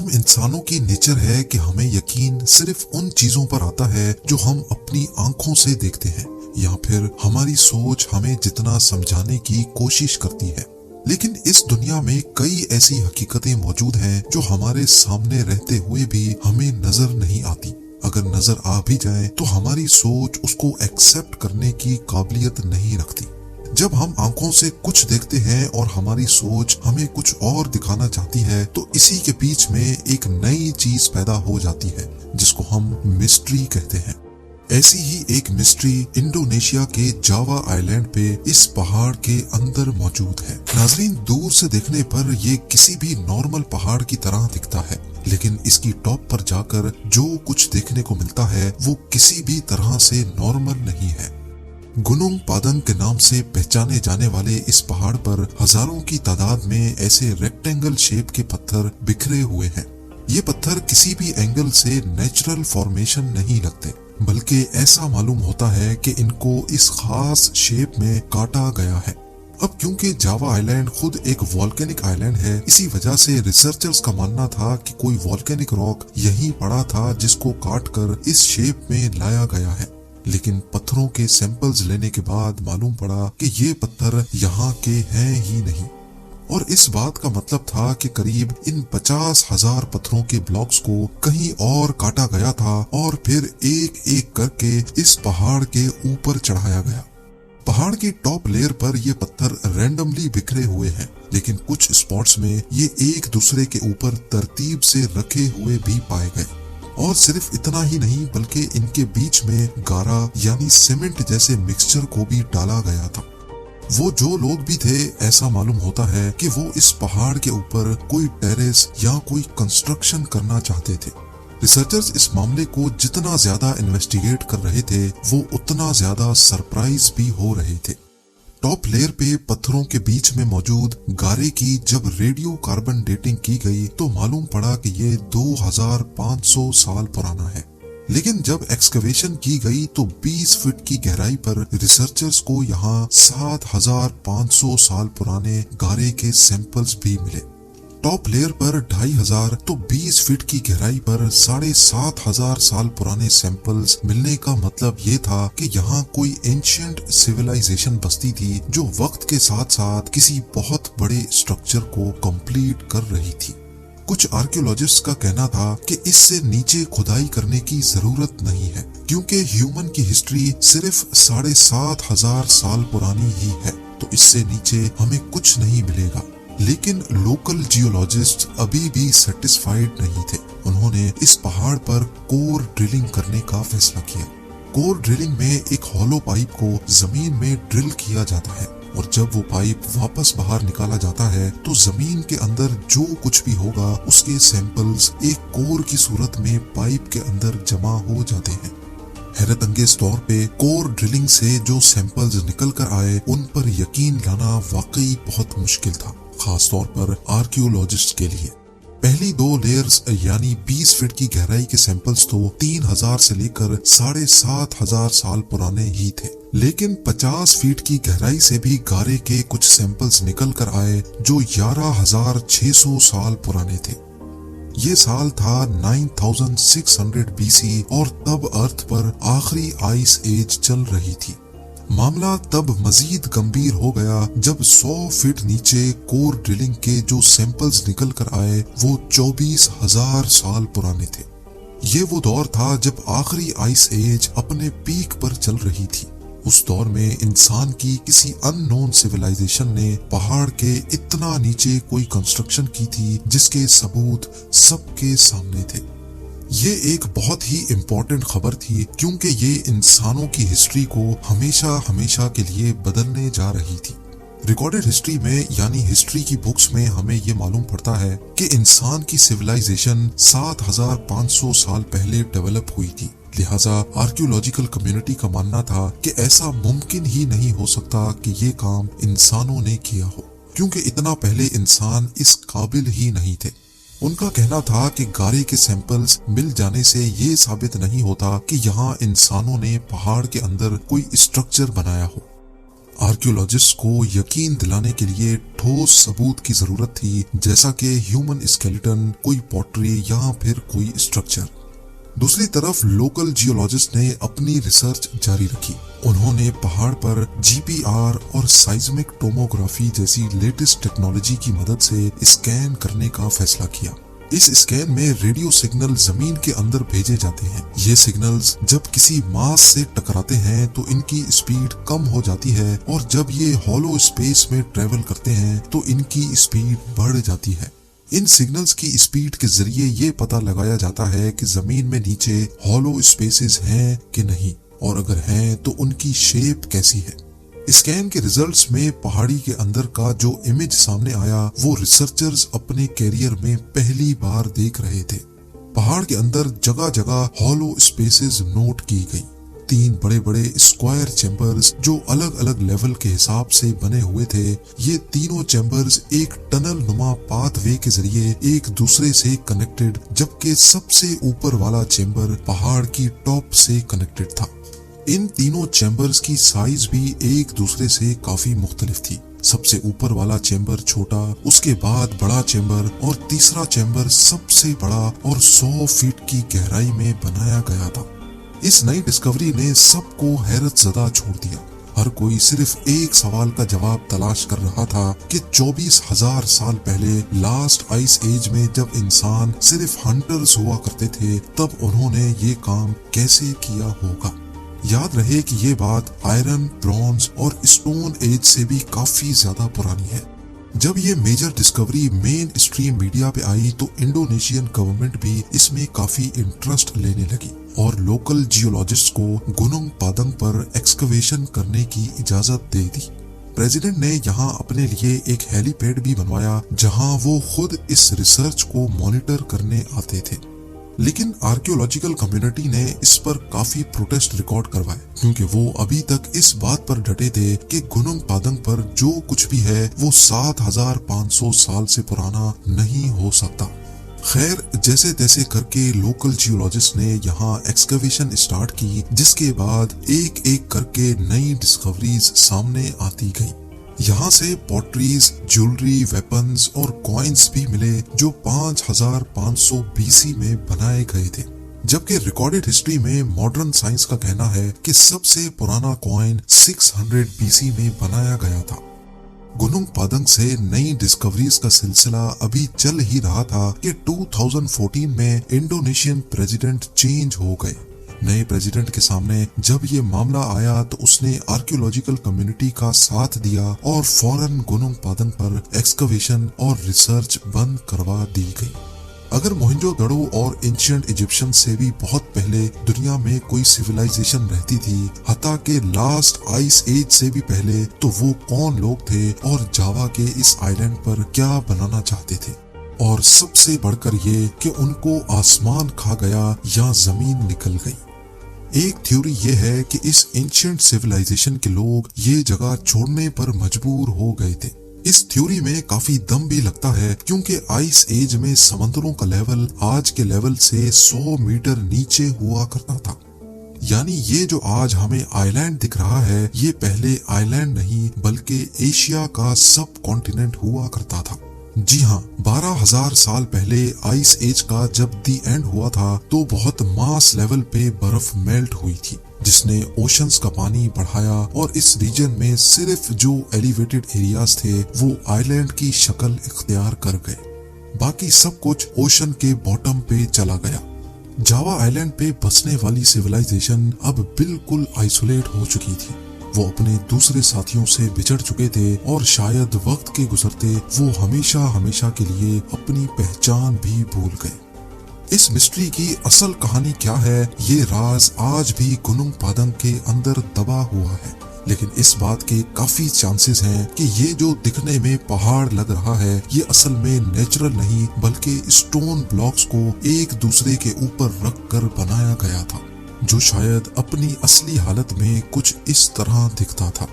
हम इंसानों की नेचर है कि हमें यकीन सिर्फ उन चीजों पर आता है जो हम अपनी आंखों से देखते हैं, या फिर हमारी सोच हमें जितना समझाने की कोशिश करती है। लेकिन इस दुनिया में कई ऐसी हकीकतें मौजूद हैं जो हमारे सामने रहते हुए भी हमें नजर नहीं आती। अगर नजर आ भी जाए तो हमारी सोच उसको एक्सेप्ट करने की काबिलियत नहीं रखती। जब हम आंखों से कुछ देखते हैं और हमारी सोच हमें कुछ और दिखाना चाहती है, तो इसी के बीच में एक नई चीज पैदा हो जाती है जिसको हम मिस्ट्री कहते हैं। ऐसी ही एक मिस्ट्री इंडोनेशिया के जावा आइलैंड पे इस पहाड़ के अंदर मौजूद है। नाजरीन, दूर से देखने पर ये किसी भी नॉर्मल पहाड़ की तरह दिखता है, लेकिन इसकी टॉप पर जाकर जो कुछ देखने को मिलता है वो किसी भी तरह से नॉर्मल नहीं है। गुनुंग पादंग के नाम से पहचाने जाने वाले इस पहाड़ पर हजारों की तादाद में ऐसे रेक्टेंगल शेप के पत्थर बिखरे हुए हैं। ये पत्थर किसी भी एंगल से नेचुरल फॉर्मेशन नहीं लगते, बल्कि ऐसा मालूम होता है कि इनको इस खास शेप में काटा गया है। अब क्योंकि जावा आइलैंड खुद एक वॉल्केनिक आइलैंड है, इसी वजह से रिसर्चर्स का मानना था कि कोई वॉल्केनिक रॉक यहीं पड़ा था जिसको काट कर इस शेप में लाया गया है। लेकिन पत्थरों के सैंपल्स लेने के बाद मालूम पड़ा कि ये पत्थर यहाँ के हैं ही नहीं, और इस बात का मतलब था कि करीब इन 50,000 पत्थरों के ब्लॉक्स को कहीं और काटा गया था और फिर एक एक करके इस पहाड़ के ऊपर चढ़ाया गया। पहाड़ की टॉप लेयर पर ये पत्थर रैंडमली बिखरे हुए हैं, लेकिन कुछ स्पॉट्स में ये एक दूसरे के ऊपर तरतीब से रखे हुए भी पाए गए। और सिर्फ इतना ही नहीं, बल्कि इनके बीच में गारा यानी सीमेंट जैसे मिक्सचर को भी डाला गया था। वो जो लोग भी थे, ऐसा मालूम होता है कि वो इस पहाड़ के ऊपर कोई टेरेस या कोई कंस्ट्रक्शन करना चाहते थे। रिसर्चर्स इस मामले को जितना ज्यादा इन्वेस्टिगेट कर रहे थे, वो उतना ज्यादा सरप्राइज भी हो रहे थे। टॉप लेयर पे पत्थरों के बीच में मौजूद गारे की जब रेडियो कार्बन डेटिंग की गई तो मालूम पड़ा कि ये 2500 साल पुराना है। लेकिन जब एक्सकवेशन की गई तो 20 फीट की गहराई पर रिसर्चर्स को यहाँ 7500 साल पुराने गारे के सैंपल्स भी मिले। टॉप लेयर पर 2500 तो 20 फीट की गहराई पर 7500 साल पुराने सैंपल्स मिलने का मतलब ये था कि यहाँ कोई एंशिएंट सिविलाइजेशन बस्ती थी जो वक्त के साथ साथ किसी बहुत बड़े स्ट्रक्चर को कंप्लीट कर रही थी। कुछ आर्कियोलॉजिस्ट का कहना था कि इससे नीचे खुदाई करने की जरूरत नहीं है, क्योंकि ह्यूमन की हिस्ट्री सिर्फ 7500 साल पुरानी ही है, तो इससे नीचे हमें कुछ नहीं मिलेगा। लेकिन लोकल जियोलॉजिस्ट अभी भी सेटिस्फाइड नहीं थे। उन्होंने इस पहाड़ पर कोर ड्रिलिंग करने का फैसला किया। कोर ड्रिलिंग में एक हॉलो पाइप को जमीन में ड्रिल किया जाता है, और जब वो पाइप वापस बाहर निकाला जाता है तो जमीन के अंदर जो कुछ भी होगा उसके सैंपल्स एक कोर की सूरत में पाइप के अंदर जमा हो जाते हैं। हैरत अंगेज तौर पे कोर ड्रिलिंग से जो सैंपल्स निकल कर आए उन पर यकीन लाना वाकई बहुत मुश्किल था, खास तौर पर आर्कियोलॉजिस्ट के लिए। पहली 2 लेयर्स यानी 20 फीट की गहराई के सैंपल्स तो 3000 से लेकर 7500 साल पुराने ही थे, लेकिन 50 फीट की गहराई से भी गारे के कुछ सैंपल्स निकल कर आए जो 11600 साल पुराने थे। ये साल था 9600 BC और तब अर्थ पर आखिरी आइस एज चल रही थी। मामला तब मजीद गंभीर हो गया जब 100 फीट नीचे कोर ड्रिलिंग के जो सैंपल्स निकल कर आए वो 24,000 साल पुराने थे। ये वो दौर था जब आखिरी आइस एज अपने पीक पर चल रही थी। उस दौर में इंसान की किसी अननोन सिविलाइजेशन ने पहाड़ के इतना नीचे कोई कंस्ट्रक्शन की थी जिसके सबूत सबके सामने थे। ये एक बहुत ही इम्पोर्टेंट खबर थी, क्योंकि ये इंसानों की हिस्ट्री को हमेशा हमेशा के लिए बदलने जा रही थी। रिकॉर्डेड हिस्ट्री में यानी हिस्ट्री की बुक्स में हमें ये मालूम पड़ता है कि इंसान की सिविलाइजेशन 7500 साल पहले डेवलप हुई थी। लिहाजा आर्कियोलॉजिकल कम्युनिटी का मानना था कि ऐसा मुमकिन ही नहीं हो सकता कि ये काम इंसानों ने किया हो, क्योंकि इतना पहले इंसान इस काबिल ही नहीं थे। उनका कहना था कि गारे के सैंपल्स मिल जाने से ये साबित नहीं होता कि यहाँ इंसानों ने पहाड़ के अंदर कोई स्ट्रक्चर बनाया हो। आर्कियोलॉजिस्ट को यकीन दिलाने के लिए ठोस सबूत की जरूरत थी, जैसा कि ह्यूमन स्केलेटन, कोई पॉटरी या फिर कोई स्ट्रक्चर। दूसरी तरफ लोकल जियोलॉजिस्ट ने अपनी रिसर्च जारी रखी। उन्होंने पहाड़ पर जीपीआर और साइज्मिक टोमोग्राफी जैसी लेटेस्ट टेक्नोलॉजी की मदद से स्कैन करने का फैसला किया। इस स्कैन में रेडियो सिग्नल जमीन के अंदर भेजे जाते हैं। ये सिग्नल्स जब किसी मास से टकराते हैं तो इनकी स्पीड कम हो जाती है, और जब ये हॉलो स्पेस में ट्रेवल करते हैं तो इनकी स्पीड बढ़ जाती है। इन सिग्नल्स की स्पीड के जरिए ये पता लगाया जाता है कि जमीन में नीचे हॉलो स्पेसेस हैं कि नहीं, और अगर हैं तो उनकी शेप कैसी है। स्कैन के रिजल्ट्स में पहाड़ी के अंदर का जो इमेज सामने आया वो रिसर्चर्स अपने कैरियर में पहली बार देख रहे थे। पहाड़ के अंदर जगह जगह हॉलो स्पेसेस नोट की गई। 3 बड़े बड़े स्क्वायर चैम्बर्स जो अलग अलग लेवल के हिसाब से बने हुए थे। ये तीनों चैम्बर्स एक टनल नुमा पाथवे के जरिए एक दूसरे से कनेक्टेड, जबकि सबसे ऊपर वाला चैम्बर पहाड़ की टॉप से कनेक्टेड था। इन तीनों चैम्बर्स की साइज भी एक दूसरे से काफी मुख्तलिफ थी। सबसे ऊपर वाला चैम्बर छोटा, उसके बाद बड़ा चैम्बर, और तीसरा चैम्बर सबसे बड़ा और 100 फीट की गहराई में बनाया गया था। इस नई डिस्कवरी ने सबको हैरत ज़दा छोड़ दिया। हर कोई सिर्फ एक सवाल का जवाब तलाश कर रहा था कि 24,000 साल पहले लास्ट आइस एज में जब इंसान सिर्फ हंटर्स हुआ करते थे, तब उन्होंने ये काम कैसे किया होगा। याद रहे कि ये बात आयरन, ब्रॉन्ज और स्टोन एज से भी काफी ज्यादा पुरानी है। जब ये major discovery main stream media पे आई तो इंडोनेशियन गवर्नमेंट भी इसमें काफी इंटरेस्ट लेने लगी और लोकल जियोलॉजिस्ट को गुनुंग पादंग पर एक्सकवेशन करने की इजाजत दे दी। प्रेसिडेंट ने यहाँ अपने लिए एक हेलीपैड भी बनवाया, जहाँ वो खुद इस रिसर्च को मॉनिटर करने आते थे। लेकिन आर्कियोलॉजिकल कम्युनिटी ने इस पर काफी प्रोटेस्ट रिकॉर्ड करवाए, क्योंकि वो अभी तक इस बात पर डटे थे कि गुनुंग पादंग पर जो कुछ भी है वो 7,500 साल से पुराना नहीं हो सकता। खैर, जैसे तैसे करके लोकल जियोलॉजिस्ट ने यहाँ एक्सकवेशन स्टार्ट की, जिसके बाद एक एक करके नई डिस्कवरीज सामने आती गई। यहाँ से पॉटरीज, ज्वेलरी, वेपन्स और कॉइन्स भी मिले जो 5,500 बीसी में बनाए गए थे। जबकि रिकॉर्डेड हिस्ट्री में मॉडर्न साइंस का कहना है कि सबसे पुराना कॉइन 600 बीसी में बनाया गया था। गुनुंग पादंग से नई डिस्कवरीज का सिलसिला अभी चल ही रहा था कि 2014 में इंडोनेशियन प्रेसिडेंट चेंज हो गए। नए प्रेसिडेंट के सामने जब ये मामला आया तो उसने आर्कियोलॉजिकल कम्युनिटी का साथ दिया और फौरन गुनुंग पादंग पर एक्सकवेशन और रिसर्च बंद करवा दी गई। अगर मोहनजोदड़ो और एंशिएंट इजिप्शियन से भी बहुत पहले दुनिया में कोई सिविलाइजेशन रहती थी, हता के लास्ट आइस एज से भी पहले, तो वो कौन लोग थे और जावा के इस आइलैंड पर क्या बनाना चाहते थे, और सबसे बढ़कर ये कि उनको आसमान खा गया या जमीन निकल गई। एक थ्योरी ये है कि इस एंशिएंट सिविलाइजेशन के लोग ये जगह छोड़ने पर मजबूर हो गए थे। इस थ्योरी में काफी दम भी लगता है, क्योंकि आइस एज में समंदरों का लेवल आज के लेवल से 100 मीटर नीचे हुआ करता था। यानी ये जो आज हमें आइलैंड दिख रहा है, ये पहले आइलैंड नहीं बल्कि एशिया का सब कॉन्टिनेंट हुआ करता था। जी हाँ, 12,000 साल पहले आइस एज का जब दी एंड हुआ था तो बहुत मास लेवल पे बर्फ मेल्ट हुई थी, जिसने ओशंस का पानी बढ़ाया और इस रीजन में सिर्फ जो एलिवेटेड एरियाज थे वो आइलैंड की शक्ल इख्तियार कर गए। बाकी सब कुछ ओशन के बॉटम पे चला गया। जावा आइलैंड पे बसने वाली सिविलाइजेशन अब बिल्कुल आइसोलेट हो चुकी थी। वो अपने दूसरे साथियों से बिछड़ चुके थे और शायद वक्त के गुजरते वो हमेशा हमेशा के लिए अपनी पहचान भी भूल गए। इस मिस्ट्री की असल कहानी क्या है, ये राज आज भी गुनुंग पादंग के अंदर दबा हुआ है। लेकिन इस बात के काफी चांसेस हैं कि ये जो दिखने में पहाड़ लग रहा है, ये असल में नेचुरल नहीं बल्कि स्टोन ब्लॉक्स को एक दूसरे के ऊपर रख कर बनाया गया था, जो शायद अपनी असली हालत में कुछ इस तरह दिखता था।